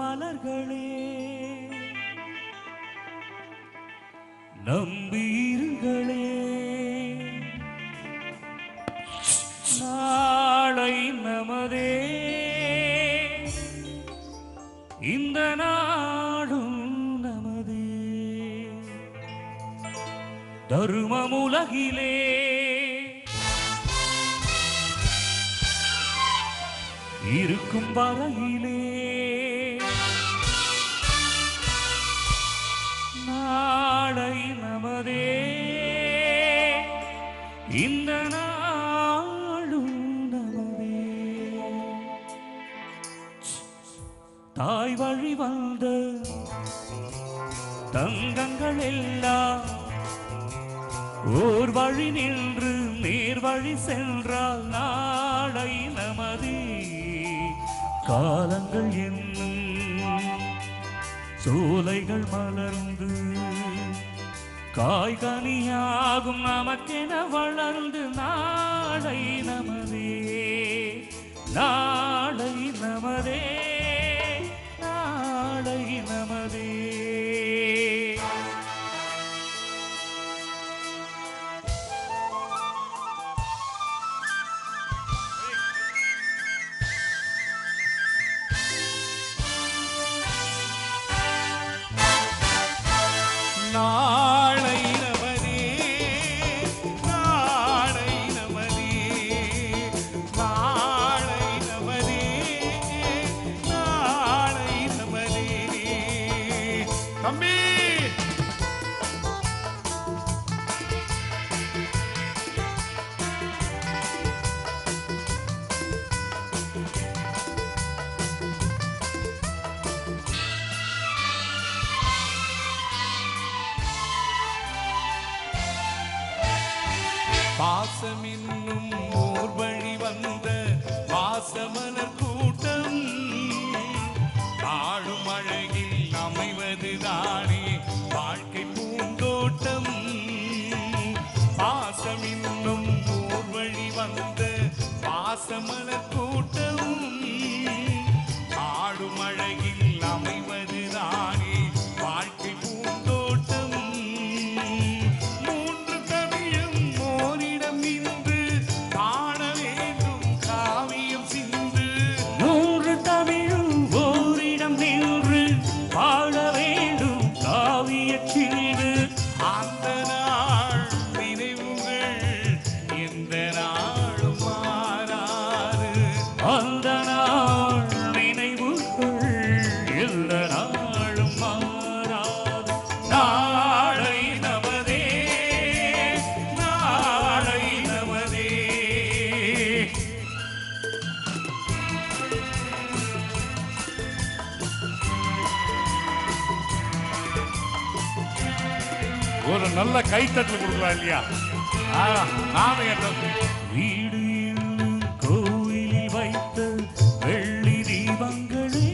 மலர்களே நம்பியிருங்களே, நாளை நமதே, இந்த நாடும் நமதே. தருமமுலகிலே இருக்கும் வரையிலே நாளை நமதே, இந்த நாளும் நமதே. தாய் வழி வந்த தங்கங்கள் எல்லாம் ஓர் வழி நின்று நேர் வழி சென்றால் நாளை நமதே. காலங்கள் என்னும் சோலைகள் மலர்ந்து காய்கனியாகும் நமக்கென வளர்ந்து நாளை நமதே, நாளை நமதே, நாளை நமதே. நாளை நமதே, நாளை நமதே, நாளை நமதே, நாளை நமதே. தம்பி பாசம் என்னும் ஊர் வழி வந்த வாசமலர் கூட்டம் ஆளும் அழகில் அமைவது தானே வாழ்க்கை பூந்தோட்டம். பாசம் என்னும் ஊர் வழி வந்த வாசமலர் கூட்டம் ஆளும் அழகில் அமைவது தானே வாழ்க்கை பூந்தோட்டம். ஒரு நல்ல கைத்தட்டல் கொடுக்கலாம் இல்லையா? நானும் வீடு கோயிலில் வைத்த வெள்ளி தீபங்களே,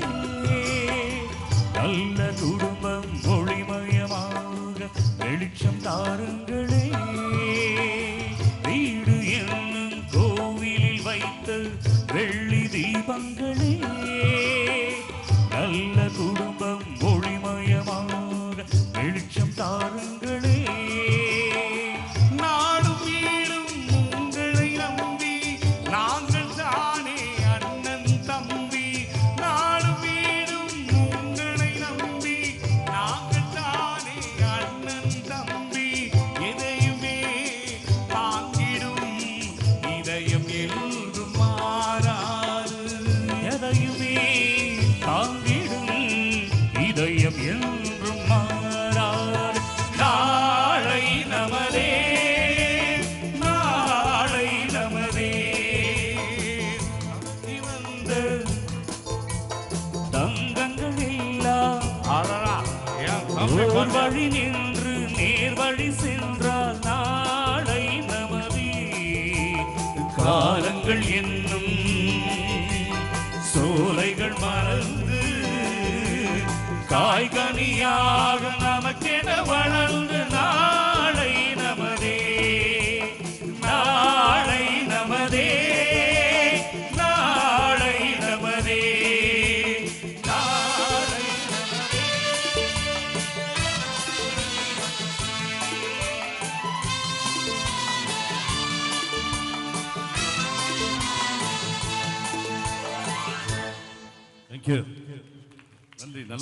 நல்ல குடும்பம் ஒளிமயமாக வெளிச்சம் தாருங்களே. வீடு என்னும் கோவிலில் வைத்த வெள்ளி தீபங்களே, நல்ல குடும்பம் ஒளிமயமாக வெளிச்சம் தாருங்களே. நாடும் வீடும் உங்களை நம்பி நாங்கள் தானே அண்ணன் தம்பி. நாடும் வீடும் உங்களை நம்பி நாங்கள் தானே அண்ணன் தம்பி. எதையுமே தாங்கிடும் இதயம் என்றும் மாறாது. எதையுமே தாங்கிடும் இதயம் என்றும் மாறாது. நாளை நமதே, நாளை நமதே. வந்த தங்கங்கள் எல்லாம் ஓர் வழி நின்று நேர் வழி சென்றால் நாளை நமதே. காலங்கள் என்னும் சோலைகள் மறந்து காய்கனியாக நமக்கென வளர்ந்து நாளை நமதே, நாளை நமதே, நாளை நமதே, நாளை தேங்க்யூ. நன்றி. நல்ல